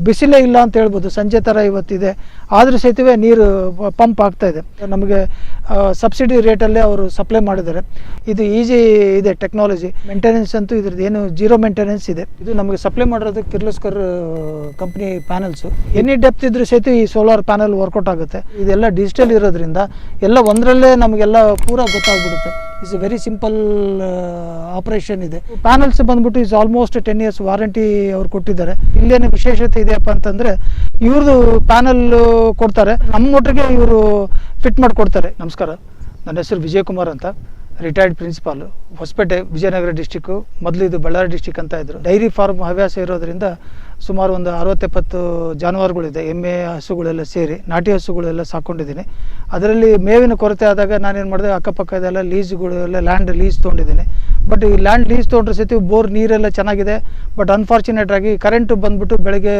ಬಿಸಿಲೇ ಇಲ್ಲ ಅಂತ ಹೇಳ್ಬೋದು, ಸಂಜೆ ಥರ ಇವತ್ತಿದೆ. ಆದರೂ ಸಹಿತವೇ ನೀರು ಪಂಪ್ ಆಗ್ತಾ ಇದೆ. ನಮಗೆ ಸಬ್ಸಿಡಿ ರೇಟಲ್ಲೇ ಅವರು ಸಪ್ಲೈ ಮಾಡಿದ್ದಾರೆ. ಇದು ಈಸಿ ಇದೆ ಟೆಕ್ನಾಲಜಿ. ಮೇಂಟೆನೆನ್ಸ್ ಅಂತೂ ಇದ್ರದ್ದು ಏನು ಜೀರೋ ಮೇಂಟೆನೆನ್ಸ್ ಇದೆ. ಇದು ನಮಗೆ ಸಪ್ಲೈ ಮಾಡಿರೋದು Kirloskar company panels. Any depth ಇದ್ರೂ ಸಹಿತ ಈ ಸೋಲಾರ್ ಪ್ಯಾನಲ್ ವರ್ಕೌಟ್ ಆಗುತ್ತೆ. ಇದೆಲ್ಲ ಡಿಜಿಟಲ್ ಇರೋದ್ರಿಂದ ಎಲ್ಲ ಒಂದರಲ್ಲೇ ನಮಗೆಲ್ಲ ಪೂರ ಗೊತ್ತಾಗ್ಬಿಡುತ್ತೆ. It's A very simple operation ಇದೆ. ಪ್ಯಾನಲ್ಸ್ ಬಂದ್ಬಿಟ್ಟು ಇಸ್ ಆಲ್ಮೋಸ್ಟ್ 10 years ವಾರಂಟಿ ಅವ್ರು ಕೊಟ್ಟಿದ್ದಾರೆ. ಇಲ್ಲೇನು ವಿಶೇಷತೆ ಇದೆಯಪ್ಪ ಅಂತಂದರೆ ಇವ್ರದ್ದು ಪ್ಯಾನಲ್ ಕೊಡ್ತಾರೆ, ನಮ್ಮ ಮೋಟ್ರಿಗೆ ಇವರು ಫಿಟ್ ಮಾಡಿಕೊಡ್ತಾರೆ. ನಮಸ್ಕಾರ, ನನ್ನ ಹೆಸರು ವಿಜಯಕುಮಾರ್ ಅಂತ, retired principal, Hosapete Vijayanagara district. ಮೊದಲು ಇದು ಬಳ್ಳಾರಿ ಡಿಸ್ಟಿಕ್ ಅಂತ ಇದ್ರು. ಡೈರಿ ಫಾರ್ಮ್ ಹವ್ಯಾಸ ಇರೋದ್ರಿಂದ ಸುಮಾರು ಒಂದು 60-70 ಜಾನುವಾರುಗಳಿದೆ. ಎಮ್ಮೆ ಹಸುಗಳೆಲ್ಲ ಸೇರಿ ನಾಟಿ ಹಸುಗಳೆಲ್ಲ ಸಾಕೊಂಡಿದ್ದೀನಿ. ಅದರಲ್ಲಿ ಮೇವಿನ ಕೊರತೆ ಆದಾಗ ನಾನೇನು ಮಾಡಿದೆ, ಅಕ್ಕಪಕ್ಕದೆಲ್ಲ ಲೀಸ್ಗಳೆಲ್ಲ ಲ್ಯಾಂಡ್ ಲೀಸ್ ತೊಗೊಂಡಿದ್ದೀನಿ. ಬಟ್ ಈ ಲ್ಯಾಂಡ್ ಲೀಸ್ ತೊಗೊಂಡ್ರೆ ಸತಿ ಬೋರ್ ನೀರೆಲ್ಲ ಚೆನ್ನಾಗಿದೆ. ಬಟ್ ಅನ್ಫಾರ್ಚುನೇಟ್ ಆಗಿ ಕರೆಂಟ್ ಬಂದ್ಬಿಟ್ಟು ಬೆಳಗ್ಗೆ